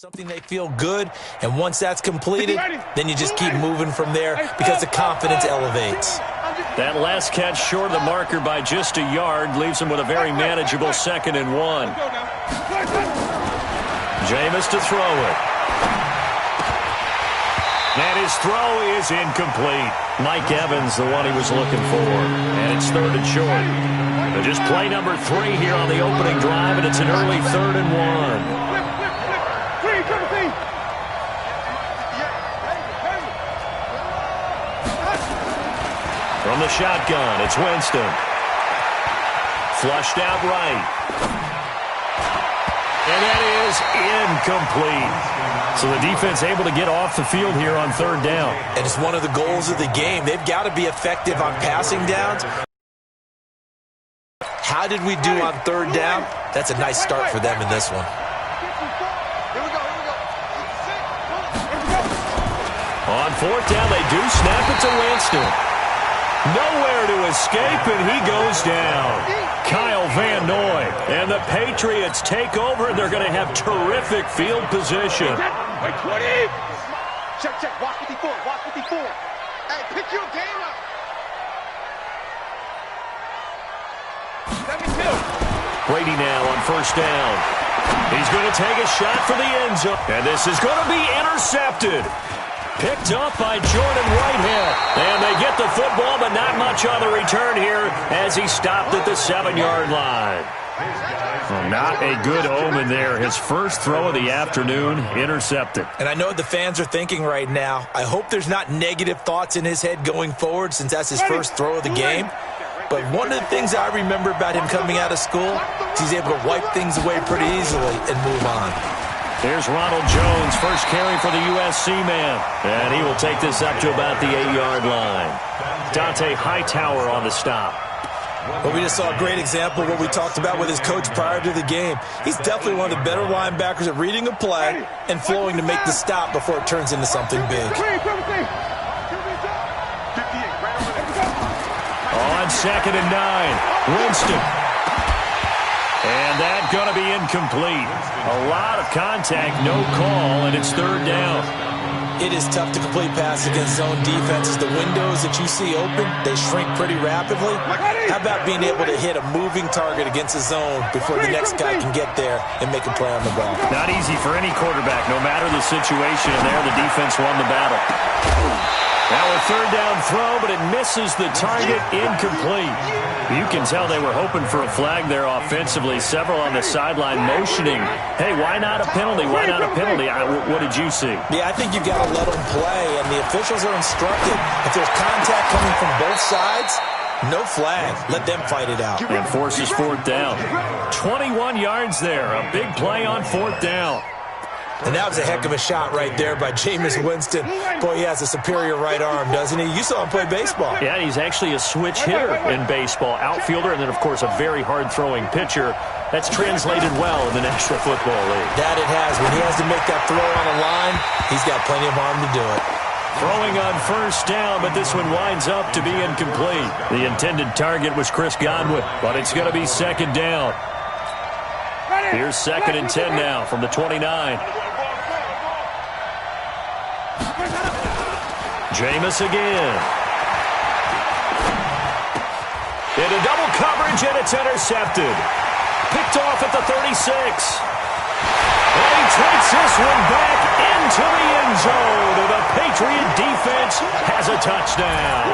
Something they feel good, and once that's completed, then you just keep moving from there because the confidence elevates. That last catch short of the marker by just a yard leaves him with a very manageable 2nd and 1. Jameis to throw it. And his throw is incomplete. Mike Evans, the one he was looking for. And it's 3rd and short. But just play number 3 here on the opening drive, and it's an early 3rd and 1. From the shotgun, it's Winston. Flushed out right. And that is incomplete. So the defense able to get off the field here on 3rd down. And it's one of the goals of the game. They've got to be effective on passing downs. How did we do on 3rd down? That's a nice start for them in this one. On 4th down, they do snap it to Winston. Nowhere to escape, and he goes down. Kyle Van Noy. And the Patriots take over, and they're going to have terrific field position. Check. Watch 54. Hey, pick your game up. 72. Brady now on 1st down. He's going to take a shot for the end zone. And this is going to be intercepted. Picked up by Jordan Whitehead. And they get the football, but not much on the return here as he stopped at the 7-yard line. Well, not a good omen there. His first throw of the afternoon, intercepted. And I know what the fans are thinking right now. I hope there's not negative thoughts in his head going forward since that's his first throw of the game. But one of the things I remember about him coming out of school is he's able to wipe things away pretty easily and move on. Here's Ronald Jones, first carry for the USC man. And he will take this up to about the 8-yard line. Dante Hightower on the stop. Well, we just saw a great example of what we talked about with his coach prior to the game. He's definitely one of the better linebackers at reading a play and flowing to make the stop before it turns into something big. On 2nd and 9, Winston. And that's going to be incomplete. A lot of contact, no call, and it's 3rd down. It is tough to complete passes against zone defenses. The windows that you see open, they shrink pretty rapidly. How about being able to hit a moving target against a zone before the next guy can get there and make a play on the ball? Not easy for any quarterback, no matter the situation, and there the defense won the battle. Now a 3rd down throw, but it misses the target, incomplete. You can tell they were hoping for a flag there offensively. Several on the sideline motioning, hey, why not a penalty? Why not a penalty? What did you see? Yeah, I think you've got to let them play, and the officials are instructed. If there's contact coming from both sides, no flag. Let them fight it out. And forces 4th down. 21 yards there. A big play on 4th down. And that was a heck of a shot right there by Jameis Winston. Boy, he has a superior right arm, doesn't he? You saw him play baseball. Yeah, he's actually a switch hitter in baseball. Outfielder, and then, of course, a very hard-throwing pitcher. That's translated well in the National Football League. That it has. When he has to make that throw on a line, he's got plenty of arm to do it. Throwing on 1st down, but this one winds up to be incomplete. The intended target was Chris Godwin, but it's going to be 2nd down. Here's 2nd and 10 now from the 29. Jameis again. Into double coverage, and it's intercepted. Picked off at the 36. And he takes this one back into the end zone. And the Patriot defense has a touchdown.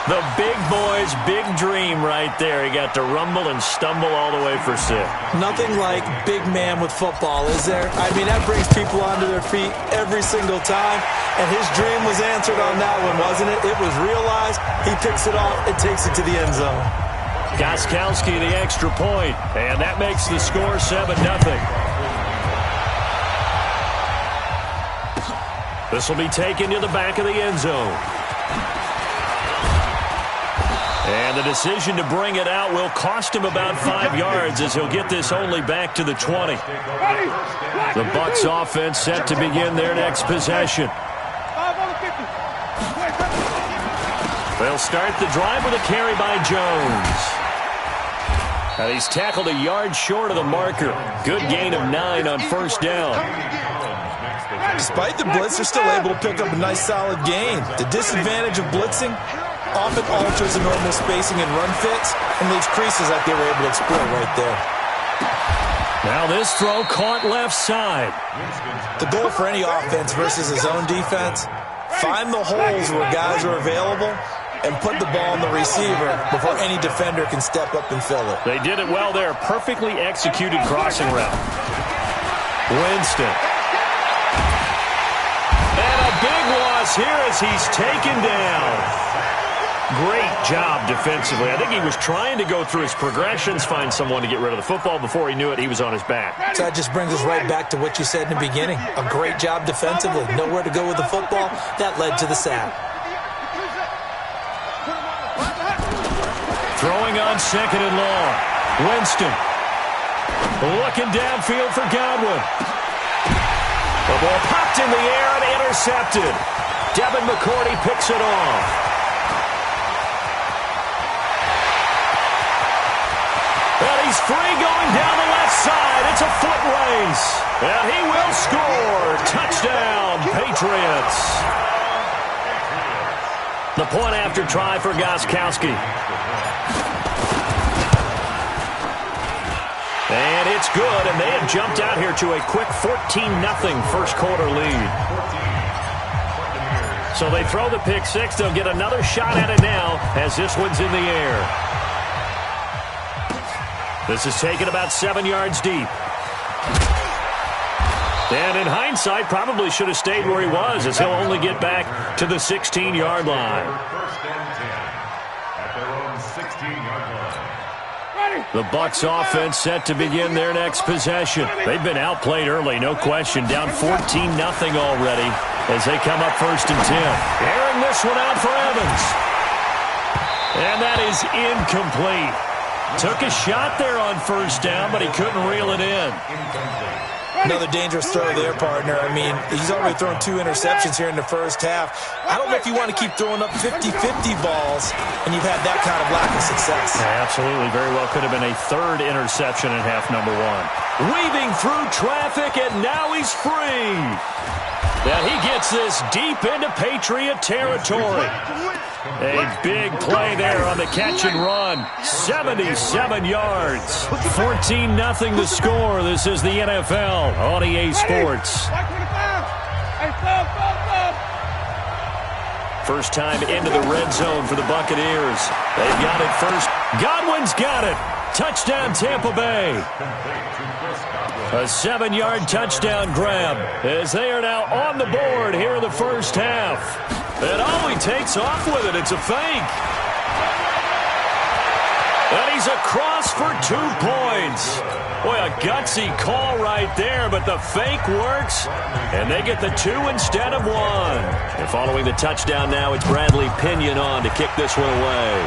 The big boy's big dream right there. He got to rumble and stumble all the way for 6. Nothing like big man with football, is there? I mean, that brings people onto their feet every single time. And his dream was answered on that one, wasn't it? It was realized. He picks it off. It takes it to the end zone. Gostkowski the extra point. And that makes the score 7-0. This will be taken to the back of the end zone. And the decision to bring it out will cost him about 5 yards as he'll get this only back to the 20. The Bucs offense set to begin their next possession. They'll start the drive with a carry by Jones. And he's tackled a yard short of the marker. Good gain of 9 on first down. Despite the blitz, they're still able to pick up a nice solid gain. The disadvantage of blitzing often alters the normal spacing and run fits and leaves creases like they were able to exploit right there. Now this throw caught left side. The goal for any offense versus his own defense, find the holes where guys are available and put the ball on the receiver before any defender can step up and fill it. They did it well there. Perfectly executed crossing route. Winston. And a big loss here as he's taken down. Great job defensively. I think he was trying to go through his progressions, find someone to get rid of the football. Before he knew it, he was on his back. So that just brings us right back to what you said in the beginning. A great job defensively. Nowhere to go with the football. That led to the sack. Throwing on 2nd and long. Winston. Looking downfield for Godwin. The ball popped in the air and intercepted. Devin McCourty picks it off. And he's free going down the left side. It's a foot race. And he will score. Touchdown, Patriots. The point after try for Gostkowski. And it's good, and they have jumped out here to a quick 14-0 first quarter lead. So they throw the pick six. They'll get another shot at it now as this one's in the air. This is taken about 7 yards deep. And in hindsight, probably should have stayed where he was as he'll only get back to the 16-yard line. The Bucs offense set to begin their next possession. They've been outplayed early, no question. Down 14-0 already as they come up 1st and 10. Airing this one out for Evans. And that is incomplete. Took a shot there on 1st down, but he couldn't reel it in. Another dangerous throw there, partner. I mean, he's already thrown 2 interceptions here in the first half. I don't know if you want to keep throwing up 50-50 balls and you've had that kind of lack of success. Yeah, absolutely. Very well could have been a 3rd interception in half number 1. Weaving through traffic, and now he's free. And he gets this deep into Patriot territory. A big play there on the catch and run. 77 yards. 14-0 to score. This is the NFL on EA Sports. First time into the red zone for the Buccaneers. They've got it first. Godwin's got it. Touchdown, Tampa Bay. A 7-yard touchdown grab as they are now on the board here in the first half. And all he takes off with it, it's a fake. And he's across for 2 points. Boy, a gutsy call right there, but the fake works, and they get the 2 instead of 1. And following the touchdown now, it's Bradley Pinion on to kick this one away.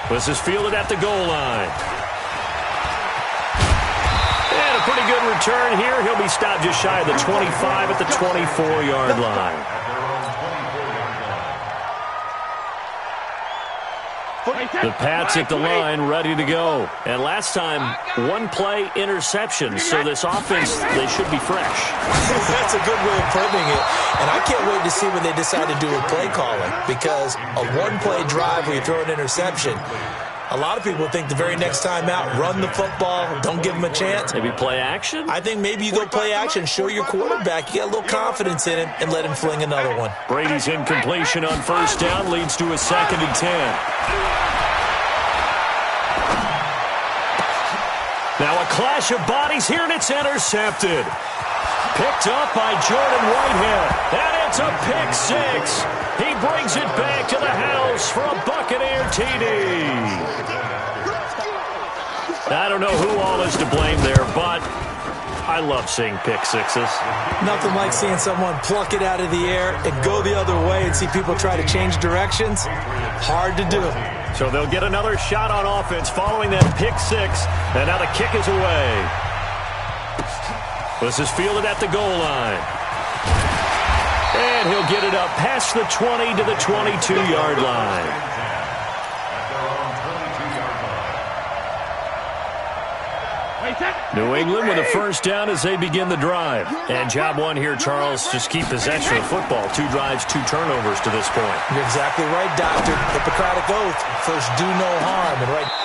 This is fielded at the goal line. And a pretty good return here. He'll be stopped just shy of the 25 at the 24-yard line. The Pats at the line, ready to go. And last time, 1-play interception. So this offense, they should be fresh. That's a good way of putting it. And I can't wait to see when they decide to do a play calling. Because a 1-play drive where you throw an interception, a lot of people think the very next time out, run the football, don't give them a chance. Maybe play action? I think maybe you go play action, show your quarterback, you get a little confidence in him, and let him fling another one. Brady's incompletion on 1st down leads to a 2nd and 10. Now a clash of bodies here, and it's intercepted. Picked up by Jordan Whitehead, and it's a pick six. He brings it back to the house for a Buccaneer TD. I don't know who all is to blame there, but I love seeing pick sixes. Nothing like seeing someone pluck it out of the air and go the other way and see people try to change directions. Hard to do. So they'll get another shot on offense following that pick six, and now the kick is away. This is fielded at the goal line. And he'll get it up past the 20 to the 22-yard line. New England with a first down as they begin the drive. And job one here, Charles, just keep possession of the football. 2 drives, 2 turnovers to this point. You're exactly right, Doctor. Hippocratic oath. First, do no harm.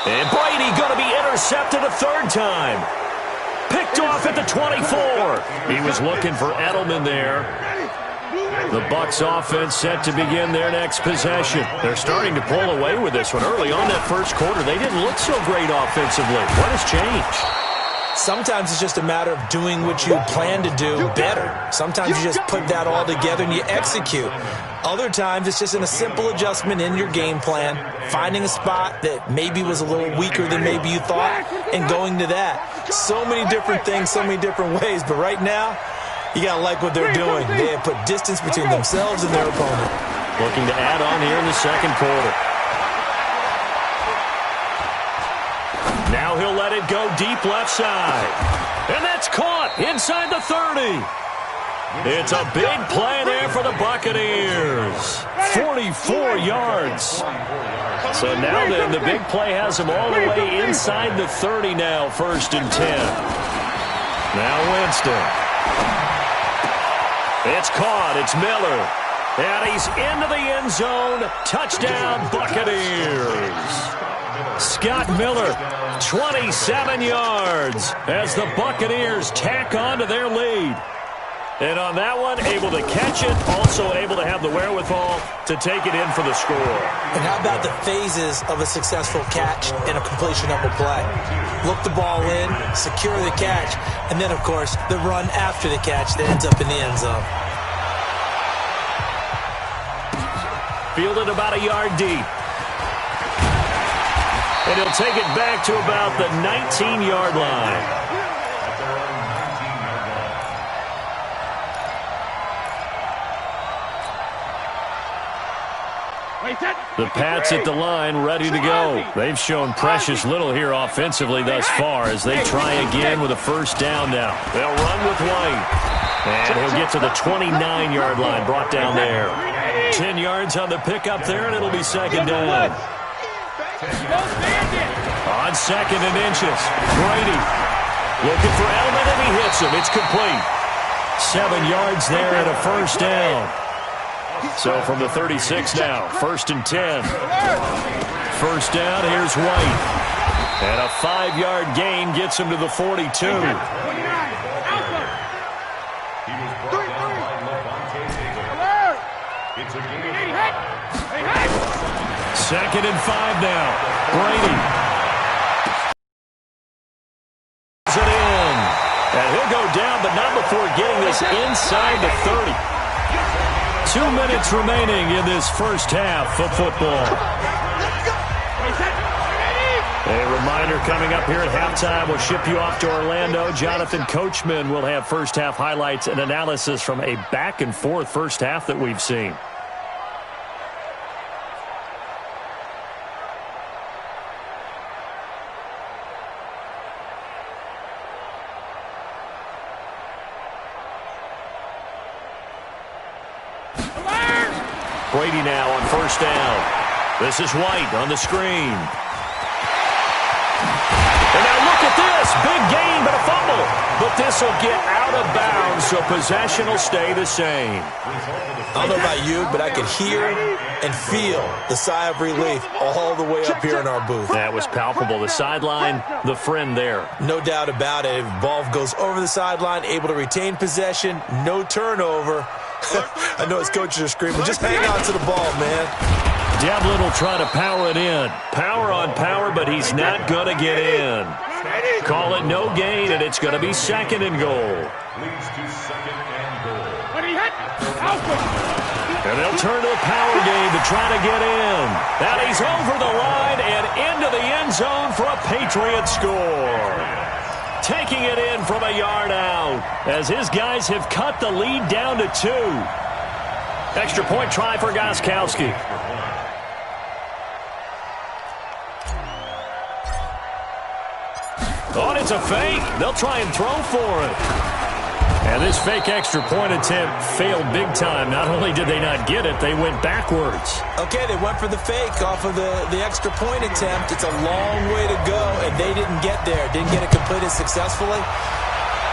And Brady going to be intercepted a 3rd time. Picked off at the 24. He was looking for Edelman there. The Bucs offense set to begin their next possession. They're starting to pull away with this one. Early on that first quarter, they didn't look so great offensively. What has changed? Sometimes it's just a matter of doing what you plan to do better. Sometimes you just put that all together and you execute. Other times it's just in a simple adjustment in your game plan, finding a spot that maybe was a little weaker than maybe you thought, and going to that. So many different things, so many different ways, but right now, you got to like what they're doing. They have put distance between themselves and their opponent. Looking to add on here in the second quarter. Now he'll let it go deep left side. And that's caught inside the 30. It's a big play there for the Buccaneers. 44 yards. So now then, the big play has them all the way inside the 30 now, 1st and 10. Now Winston. It's caught. It's Miller. And he's into the end zone. Touchdown, Buccaneers. Scott Miller, 27 yards as the Buccaneers tack on to their lead. And on that one, able to catch it, also able to have the wherewithal to take it in for the score. And how about the phases of a successful catch and a completion of a play? Look the ball in, secure the catch, and then, of course, the run after the catch that ends up in the end zone. Fielded about a yard deep. And he'll take it back to about the 19-yard line. The Pats at the line, ready to go. They've shown precious little here offensively thus far as they try again with a first down now. They'll run with White. And he'll get to the 29-yard line, brought down there. 10 yards on the pickup there, and it'll be 2nd down. On 2nd and inches, Brady looking for Edelman, and he hits him. It's complete. 7 yards there and a first down. So from the 36 now, 1st and 10. First down, here's White. And a 5-yard gain gets him to the 42. 2nd and 5 now. Brady. It in. And he'll go down, but not before getting this inside the 30. 2 minutes remaining in this first half of football. A reminder coming up here at halftime. We'll ship you off to Orlando. Jonathan Coachman will have first half highlights and analysis from a back-and-forth first half that we've seen. Brady now on first down. This is White on the screen. And now look at this. Big gain, but a fumble. But this will get out of bounds, so possession will stay the same. I don't know about you, but I could hear and feel the sigh of relief all the way up here in our booth. That was palpable. The sideline, the friend there. No doubt about it. Ball goes over the sideline, able to retain possession, no turnover. I know his coaches are screaming, just hang on to the ball, man. Devlin will try to power it in. Power on power, but he's not going to get in. Call it no gain, and it's going to be 2nd and goal. And they'll turn to the power game to try to get in. And he's over the line and into the end zone for a Patriot score. Taking it in from a yard out as his guys have cut the lead down to 2. Extra point try for Gostkowski. Oh, and it's a fake. They'll try and throw for it. And this fake extra point attempt failed big time. Not only did they not get it, they went backwards. Okay, they went for the fake off of the extra point attempt. It's a long way to go, and they didn't get there, didn't get it completed successfully.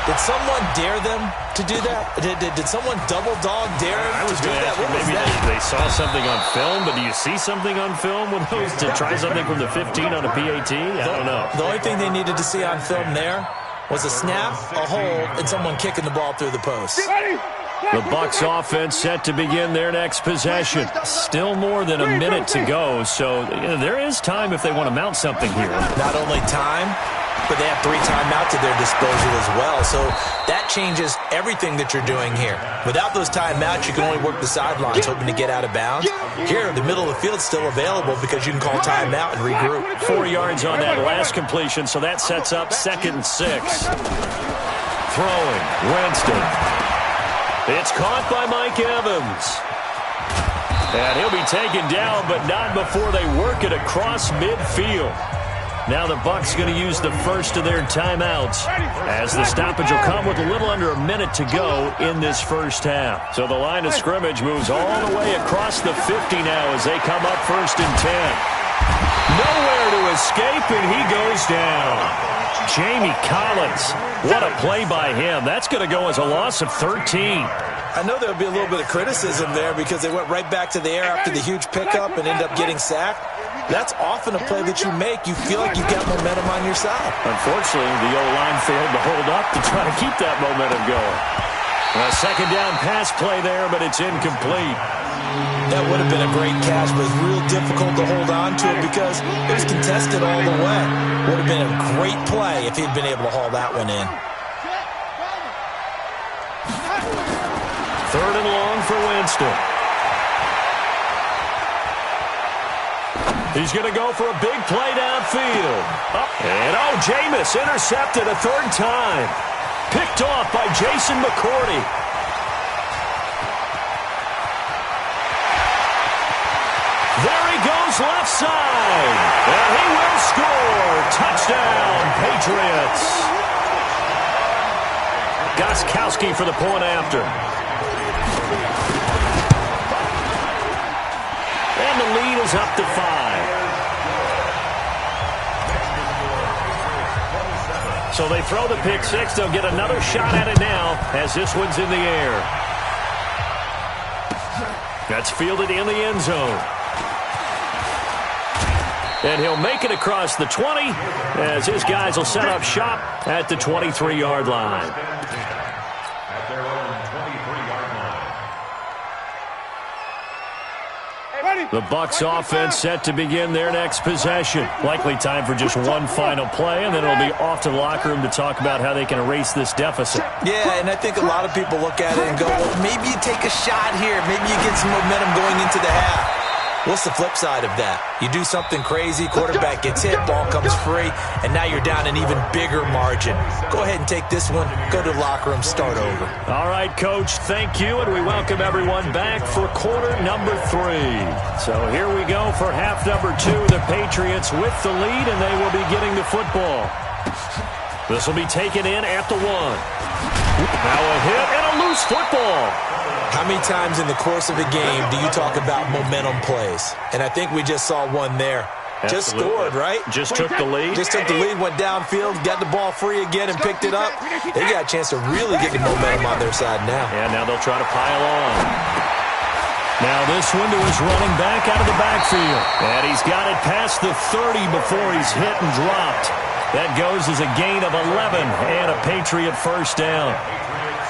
Did someone dare them to do that? Did someone double dog dare them to do that? What was maybe that? they saw something on film, but do you see something on film with those to try something from the 15 on a PAT? I don't know. The only thing they needed to see on film there was a snap, a hold, and someone kicking the ball through the post. The Bucs offense set to begin their next possession. Still more than a minute to go, so there is time if they want to mount something here. Not only time, but they have 3 timeouts at their disposal as well. So that changes everything that you're doing here. Without those timeouts, you can only work the sidelines, hoping to get out of bounds. Here, the middle of the field is still available because you can call timeout and regroup. 4 yards on that last completion, so that sets up 2nd and 6. Throwing, Winston. It's caught by Mike Evans. And he'll be taken down, but not before they work it across midfield. Now the Bucs going to use the first of their timeouts, as the stoppage will come with a little under a minute to go in this first half. So the line of scrimmage moves all the way across the 50 now as they come up 1st and 10. Nowhere to escape, and he goes down. Jamie Collins, what a play by him. That's going to go as a loss of 13. I know there'll be a little bit of criticism there because they went right back to the air after the huge pickup and ended up getting sacked. That's often a play that you make. You feel like you've got momentum on your side. Unfortunately, the O-line failed to hold up to try to keep that momentum going. A 2nd down pass play there, but it's incomplete. That would have been a great catch, but it's real difficult to hold on to it because it was contested all the way. Would have been a great play if he'd been able to haul that one in. 3rd and long for Winston. He's going to go for a big play downfield. And Jameis intercepted a 3rd time. Picked off by Jason McCourty. There he goes left side. And he will score. Touchdown, Patriots. Gostkowski for the point after. And the lead is up to 5. So they throw the pick 6. They'll get another shot at it now as this one's in the air. That's fielded in the end zone. And he'll make it across the 20 as his guys will set up shop at the 23-yard line. The Bucs offense set to begin their next possession. Likely time for just one final play, and then it'll be off to the locker room to talk about how they can erase this deficit. Yeah, and I think a lot of people look at it and go, well, maybe you take a shot here. Maybe you get some momentum going into the half. What's the flip side of that? You do something crazy, quarterback gets hit, ball comes free, and now you're down an even bigger margin. Go ahead and take this one, go to the locker room, start over. All right, Coach, thank you, and we welcome everyone back for quarter number 3. So here we go for half number 2. The Patriots with the lead, and they will be getting the football. This will be taken in at the 1. Now a hit and a loose football. How many times in the course of a game do you talk about momentum plays? And I think we just saw one there. Absolutely. Just scored, right? Just took the lead. Just took the lead, went downfield, got the ball free again and picked it up. They got a chance to really get the momentum on their side now. Yeah, now they'll try to pile on. Now this one to his running back out of the backfield. And he's got it past the 30 before he's hit and dropped. That goes as a gain of 11 and a Patriot first down.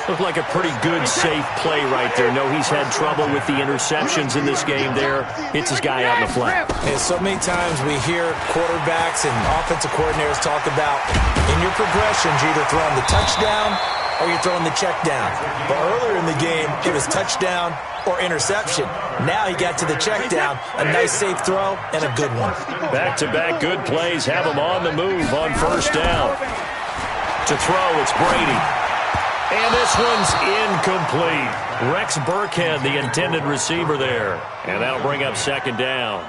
Looked like a pretty good, safe play right there. No, he's had trouble with the interceptions in this game there. Hits his guy out in the flat. And so many times we hear quarterbacks and offensive coordinators talk about in your progressions, you're either throwing the touchdown or you're throwing the check down. But earlier in the game, it was touchdown or interception. Now he got to the check down, a nice safe throw, and a good one. Back-to-back good plays have him on the move on first down. To throw, it's Brady. And this one's incomplete. Rex Burkhead, the intended receiver there. And that'll bring up 2nd down.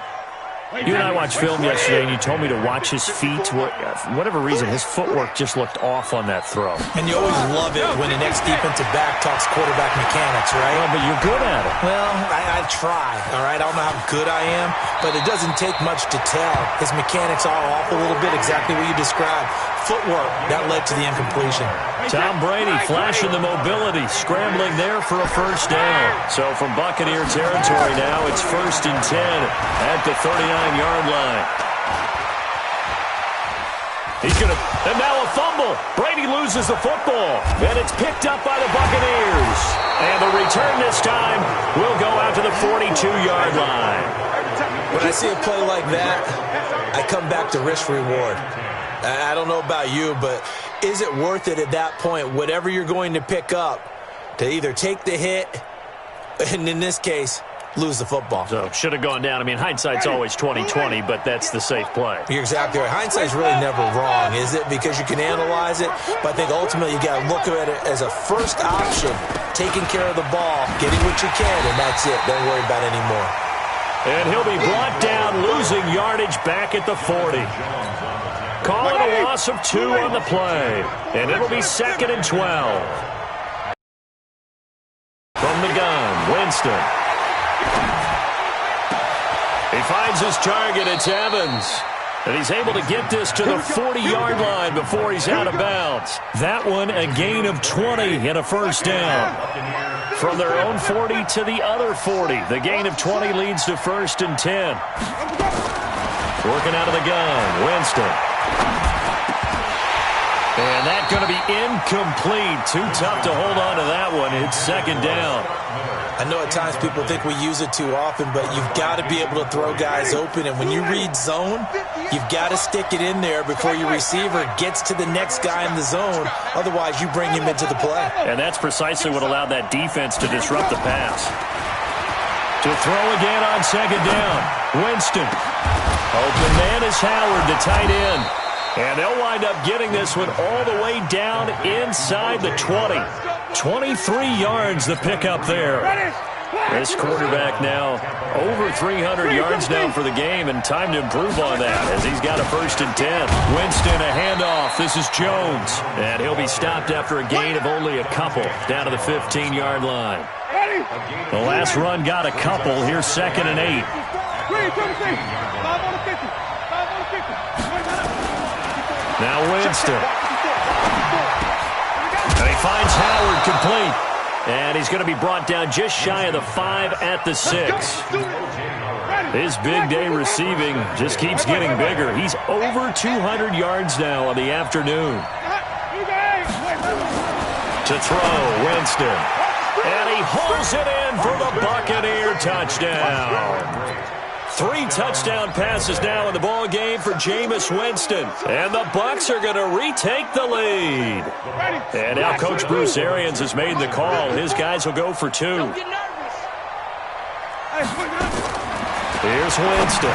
You and I watched film yesterday, and you told me to watch his feet. For whatever reason, his footwork just looked off on that throw. And you always love it when the next defensive back talks quarterback mechanics, right? Well, but you're good at it. Well, I try, all right? I don't know how good I am, but it doesn't take much to tell. His mechanics are off a little bit, exactly what you described. Footwork, that led to the incompletion. Tom Brady flashing the mobility, scrambling there for a first down. So from Buccaneer territory now, it's 1st and 10 at the 39-yard line. And now a fumble. Brady loses the football, and it's picked up by the Buccaneers. And the return this time will go out to the 42-yard line. When I see a play like that, I come back to risk-reward. I don't know about you, but is it worth it at that point, whatever you're going to pick up, to either take the hit, and in this case, lose the football? So should have gone down. I mean, hindsight's always 20/20, but that's the safe play. You're exactly right. Hindsight's really never wrong, is it? Because you can analyze it, but I think ultimately you got to look at it as a first option, taking care of the ball, getting what you can, and that's it. Don't worry about it anymore. And he'll be brought down, losing yardage back at the 40. Calling a loss of 2 on the play, and it'll be 2nd and 12. From the gun, Winston. He finds his target. It's Evans. And he's able to get this to the 40-yard line before he's out of bounds. That one, a gain of 20 and a first down. From their own 40 to the other 40. The gain of 20 leads to 1st and 10. Working out of the gun, Winston. And that's going to be incomplete. Too tough to hold on to that one. It's 2nd down. I know at times people think we use it too often, but you've got to be able to throw guys open. And when you read zone, you've got to stick it in there before your receiver gets to the next guy in the zone. Otherwise, you bring him into the play. And that's precisely what allowed that defense to disrupt the pass. To throw again on 2nd down. Winston. Open man is Howard, the tight end. And they'll wind up getting this one all the way down inside the 20. 23 yards the pickup there. This quarterback now over 300 yards now for the game, and time to improve on that as he's got a 1st and 10. Winston, a handoff. This is Jones. And he'll be stopped after a gain of only a couple down to the 15-yard line. The last run got a couple. Here's 2nd and 8. Now Winston. And he finds Howard complete. And he's going to be brought down just shy of the 5 at the 6. His big day receiving just keeps getting bigger. He's over 200 yards now on the afternoon. To throw, Winston. And he hauls it in for the Buccaneer touchdown. 3 touchdown passes now in the ball game for Jameis Winston. And the Bucs are going to retake the lead. And now Coach Bruce Arians has made the call. His guys will go for 2. Here's Winston.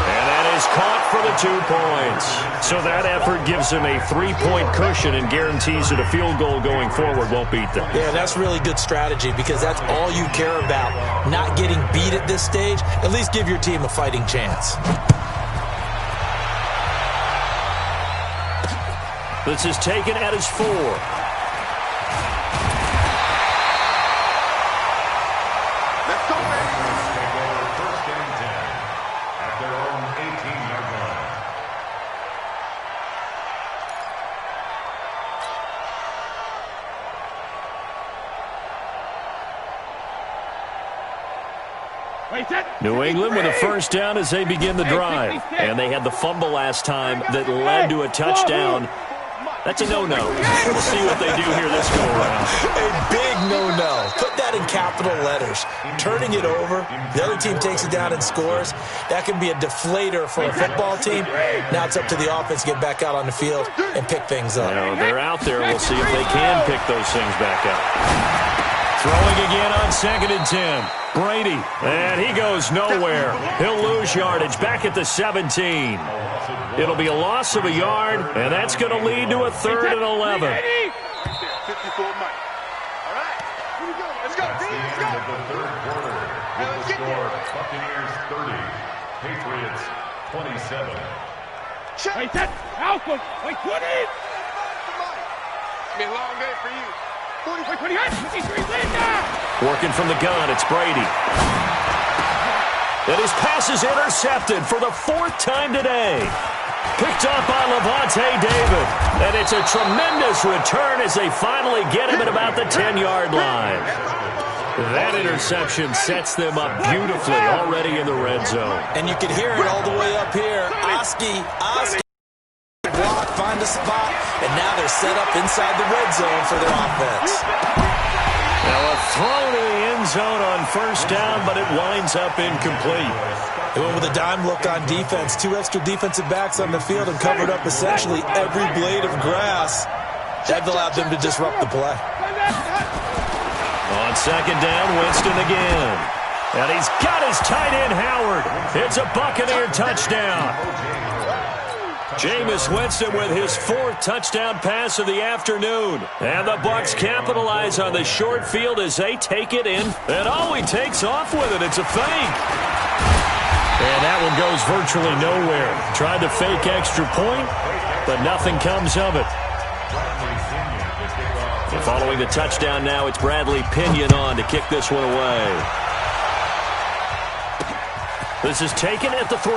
And that is caught for the 2 points. So that effort gives him a 3-point cushion and guarantees that a field goal going forward won't beat them. Yeah, that's really good strategy because that's all you care about. Not getting beat at this stage. At least give your team a fighting chance. This is taken at his 4. New England with a first down as they begin the drive. And they had the fumble last time that led to a touchdown. That's a no-no. We'll see what they do here this go-around. A big no-no. Put that in capital letters. Turning it over, the other team takes it down and scores. That can be a deflator for a football team. Now it's up to the offense to get back out on the field and pick things up. Well, they're out there. We'll see if they can pick those things back up. Throwing again on 2nd and 10. Brady, and he goes nowhere. He'll lose yardage back at the 17. It'll be a loss of a yard, and that's going to lead to a 3rd and 11. All right, here we go. Let's go. The third quarter, with the score, Buccaneers 30, Patriots 27. Wait, that Alpha. Wait, 20. It's been a long day for you. 40, 53, Working from the gun, it's Brady. And his pass is intercepted for the 4th time today. Picked up by Levante David. And it's a tremendous return as they finally get him at about the 10-yard line. That interception sets them up beautifully already in the red zone. And you can hear it all the way up here. Oski, block, find a spot, and now they're set up inside the red zone for their offense. Now a throw to the end zone on first down, but it winds up incomplete. They went with a dime look on defense. 2 extra defensive backs on the field and covered up essentially every blade of grass. That allowed them to disrupt the play. On second down, Winston again. And he's got his tight end, Howard. It's a Buccaneer touchdown. Jameis Winston with his 4th touchdown pass of the afternoon. And the Bucs capitalize on the short field as they take it in. And he takes off with it. It's a fake. And that one goes virtually nowhere. Tried to fake extra point, but nothing comes of it. And following the touchdown now, it's Bradley Pinion on to kick this one away. This is taken at the 3.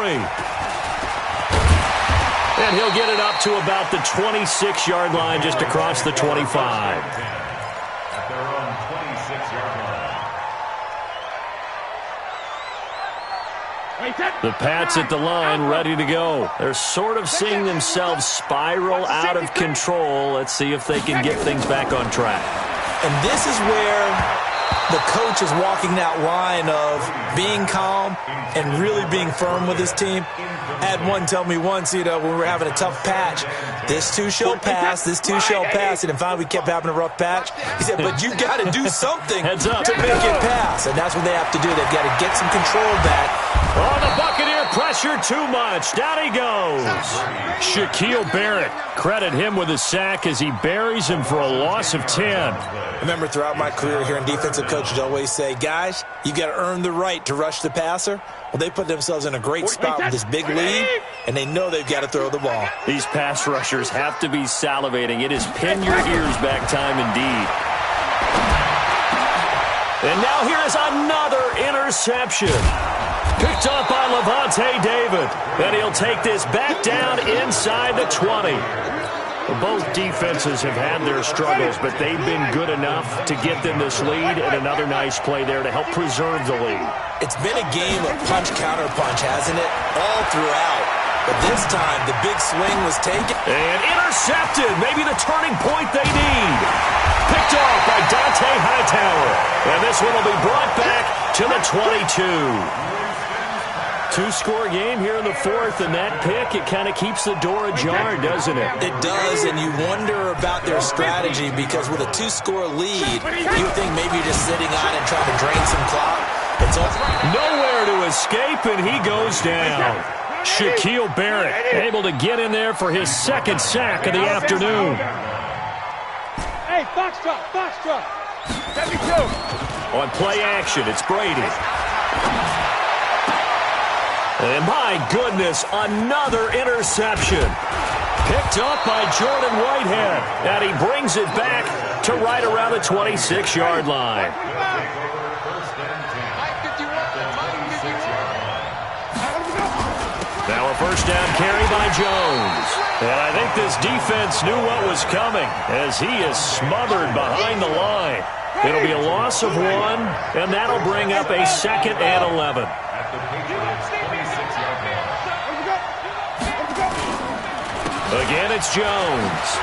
And he'll get it up to about the 26-yard line, just across the 25. At their own 26-yard line. The Pats at the line, ready to go. They're sort of seeing themselves spiral out of control. Let's see if they can get things back on track. And this is where the coach is walking that line of being calm and really being firm with his team. I had one tell me once, when we were having a tough patch, this too shall pass, this too shall pass. And finally we kept having a rough patch. He said, but you got to do something Heads up. to make it pass. And that's what they have to do. They've got to get some control back. Oh, the Buccaneer pressure too much. Down he goes. Shaquille Barrett. Credit him with a sack as he buries him for a loss of 10. I remember throughout my career hearing defensive coaches always say, guys, you got to earn the right to rush the passer. Well, they put themselves in a great spot with this big lead, and they know they've got to throw the ball. These pass rushers have to be salivating. It is pin your ears back time indeed. And now here is another interception. Picked up by Levante David. And he'll take this back down inside the 20. Both defenses have had their struggles, but they've been good enough to get them this lead, and another nice play there to help preserve the lead. It's been a game of punch-counter-punch, hasn't it? All throughout. But this time, the big swing was taken. And intercepted. Maybe the turning point they need. Picked off by Dante Hightower. And this one will be brought back to the 22. 2-score game here in the 4th, and that pick, it kind of keeps the door ajar, doesn't it? It does, and you wonder about their strategy because with a 2-score lead, you think maybe you're just sitting on and trying to drain some clock. It's nowhere to escape, and he goes down. Shaquille Barrett able to get in there for his 2nd sack of the afternoon. Hey, box drop. 72. On play action, it's Brady. And my goodness, another interception. Picked up by Jordan Whitehead. And he brings it back to right around the 26-yard line. Now a first down carry by Jones. And I think this defense knew what was coming as he is smothered behind the line. It'll be a loss of 1, and that'll bring up a 2nd and 11. Again, it's Jones.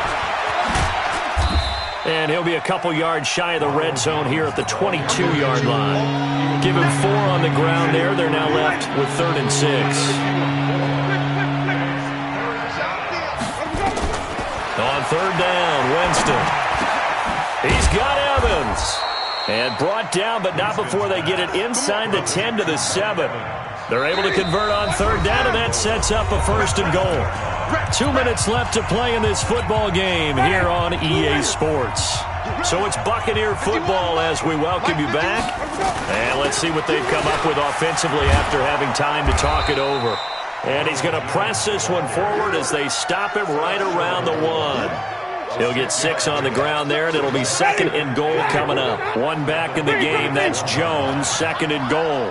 And he'll be a couple yards shy of the red zone here at the 22-yard line. Give him 4 on the ground there. They're now left with 3rd and 6. On 3rd down, Winston. He's got Evans. And brought down, but not before they get it inside the 10 to the 7. They're able to convert on 3rd down, and that sets up a 1st and goal. 2 minutes left to play in this football game here on EA Sports. So it's Buccaneer football as we welcome you back. And let's see what they've come up with offensively after having time to talk it over. And he's going to press this one forward as they stop him right around the 1. He'll get 6 on the ground there, and it'll be 2nd and goal coming up. 1 back in the game. That's Jones, 2nd and goal.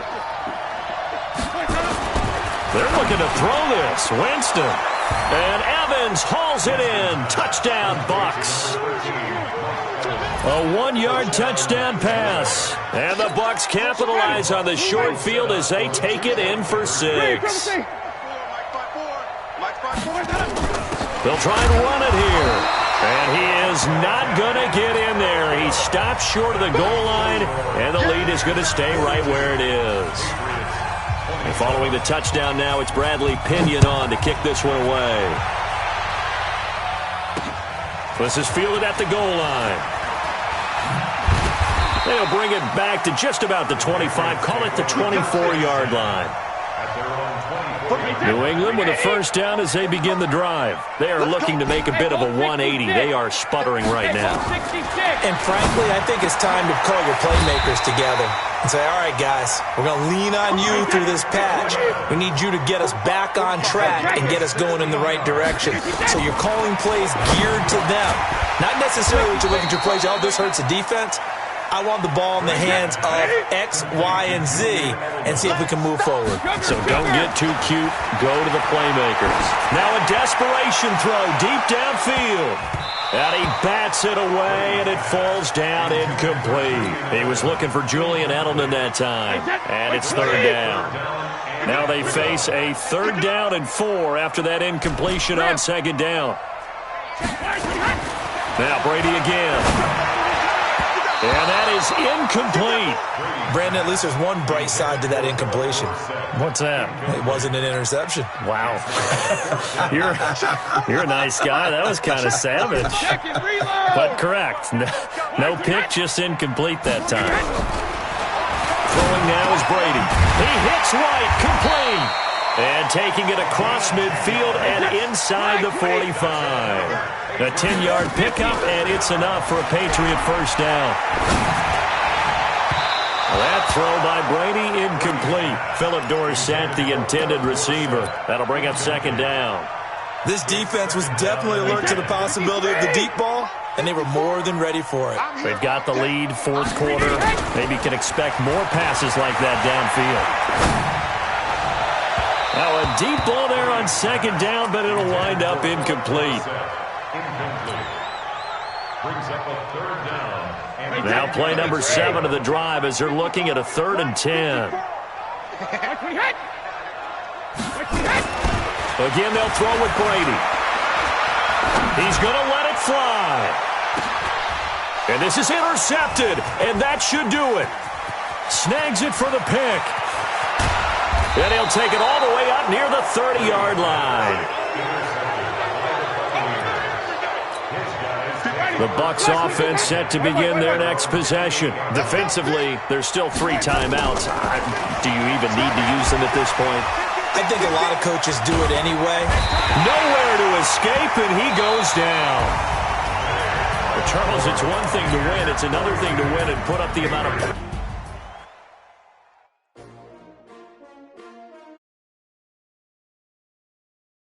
They're looking to throw this. Winston. And Evans hauls it in. Touchdown, Bucs. A 1-yard touchdown pass. And the Bucs capitalize on the short field as they take it in for 6. They'll try and run it here. And he is not going to get in there. He stops short of the goal line, and the lead is going to stay right where it is. And following the touchdown now, it's Bradley Pinion on to kick this one away. This is fielded at the goal line. They'll bring it back to just about the 25. Call it the 24-yard line. New England with a first down as they begin the drive. They are looking to make a bit of a 180. They are sputtering right now. And frankly, I think it's time to call your playmakers together and say, all right, guys, we're going to lean on you through this patch. We need you to get us back on track and get us going in the right direction. So you're calling plays geared to them. Not necessarily to look at your plays, oh, this hurts the defense. I want the ball in the hands of X, Y, and Z and see if we can move forward. So don't get too cute. Go to the playmakers. Now a desperation throw deep downfield. And he bats it away, and it falls down incomplete. He was looking for Julian Edelman that time. And it's 3rd down. Now they face a 3rd down and 4 after that incompletion on 2nd down. Now Brady again. And that is incomplete. Brandon, at least there's one bright side to that incompletion. What's that? It wasn't an interception. Wow. You're a nice guy. That was kind of savage. But correct. No pick, just incomplete that time. Throwing now is Brady. He hits right, complete. And taking it across midfield and inside the 45. A 10-yard pickup, and it's enough for a Patriot first down. That throw by Brady incomplete. Philip Dorsett, the intended receiver. That'll bring up 2nd down. This defense was definitely alert to the possibility of the deep ball, and they were more than ready for it. They've got the lead, 4th quarter. Maybe can expect more passes like that downfield. Now a deep ball there on 2nd down, but it'll wind up incomplete. Now play number 7 of the drive as they're looking at a 3rd and 10. Again, they'll throw with Brady. He's going to let it fly. And this is intercepted, and that should do it. Snags it for the pick. And he'll take it all the way up near the 30-yard line. The Bucs offense set to begin their next possession. Defensively, there's still 3 timeouts. Do you even need to use them at this point? I think a lot of coaches do it anyway. Nowhere to escape, and he goes down. Well, Charles, it's one thing to win. It's another thing to win and put up the amount of...